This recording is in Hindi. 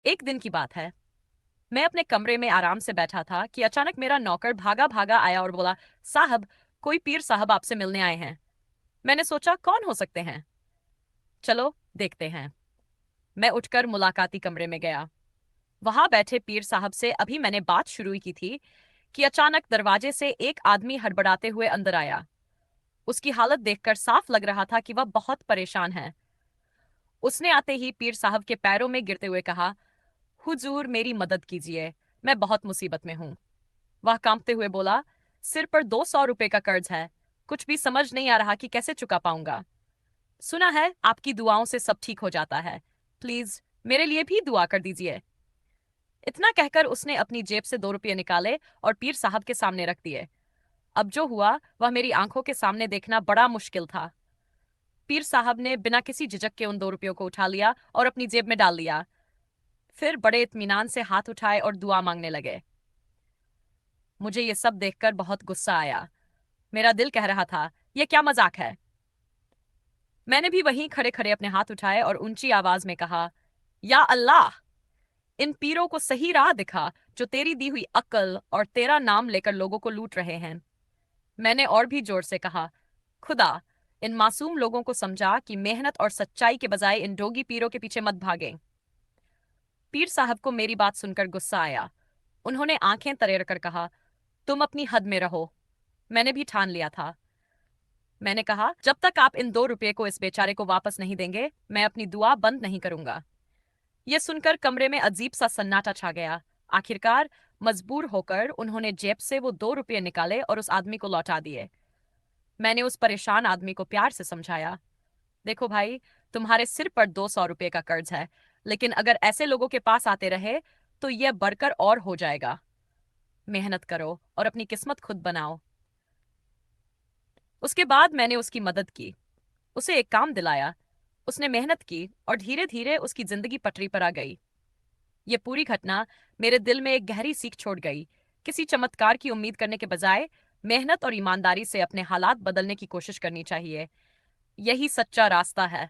एक दिन की बात है। मैं अपने कमरे में आराम से बैठा था कि अचानक मेरा नौकर भागा भागा आया और बोला, साहब, कोई पीर साहब आपसे मिलने आए हैं। मैंने सोचा कौन हो सकते हैं, चलो देखते हैं। मैं उठकर मुलाकाती कमरे में गया। वहां बैठे पीर साहब से अभी मैंने बात शुरू ही की थी कि अचानक दरवाजे से एक आदमी हड़बड़ाते हुए अंदर आया। उसकी हालत देखकर साफ लग रहा था कि वह बहुत परेशान है। उसने आते ही पीर साहब के पैरों में गिरते हुए कहा, हुजूर मेरी मदद कीजिए, मैं बहुत मुसीबत में हूं। वह कांपते हुए बोला, सिर पर 200 रुपए का कर्ज है, कुछ भी समझ नहीं आ रहा कि कैसे चुका पाऊंगा। सुना है आपकी दुआओं से सब ठीक हो जाता है, प्लीज मेरे लिए भी दुआ कर दीजिए। इतना कहकर उसने अपनी जेब से 2 रुपये निकाले और पीर साहब के सामने रख दिए। अब जो हुआ वह मेरी आंखों के सामने देखना बड़ा मुश्किल था। पीर साहब ने बिना किसी झिझक के उन 2 रुपयों को उठा लिया और अपनी जेब में डाल लिया। फिर बड़े इत्मीनान से हाथ उठाए और दुआ मांगने लगे। मुझे ये सब देखकर बहुत गुस्सा आया। मेरा दिल कह रहा था, यह क्या मजाक है। मैंने भी वहीं खड़े खड़े अपने हाथ उठाए और ऊंची आवाज में कहा, या अल्लाह, इन पीरों को सही राह दिखा जो तेरी दी हुई अक्ल और तेरा नाम लेकर लोगों को लूट रहे हैं। मैंने और भी जोर से कहा, खुदा, इन मासूम लोगों को समझा कि मेहनत और सच्चाई के बजाय इन ढोंगी पीरों के पीछे मत भागें। पीर साहब को मेरी बात सुनकर गुस्सा आया। उन्होंने आंखें तरेर कर कहा, तुम अपनी हद में रहो। मैंने भी ठान लिया था। मैंने कहा, जब तक आप इन 2 रुपये को इस बेचारे को वापस नहीं देंगे मैं अपनी दुआ बंद नहीं करूंगा। यह सुनकर कमरे में अजीब सा सन्नाटा छा गया। आखिरकार मजबूर होकर उन्होंने जेब से वो 2 रुपये निकाले और उस आदमी को लौटा दिए। मैंने उस परेशान आदमी को प्यार से समझाया, देखो भाई, तुम्हारे सिर पर 200 रुपये का कर्ज है, लेकिन अगर ऐसे लोगों के पास आते रहे तो यह बढ़कर और हो जाएगा। मेहनत करो और अपनी किस्मत खुद बनाओ। उसके बाद मैंने उसकी मदद की, उसे एक काम दिलाया। उसने मेहनत की और धीरे धीरे उसकी जिंदगी पटरी पर आ गई। ये पूरी घटना मेरे दिल में एक गहरी सीख छोड़ गई। किसी चमत्कार की उम्मीद करने के बजाय मेहनत और ईमानदारी से अपने हालात बदलने की कोशिश करनी चाहिए। यही सच्चा रास्ता है।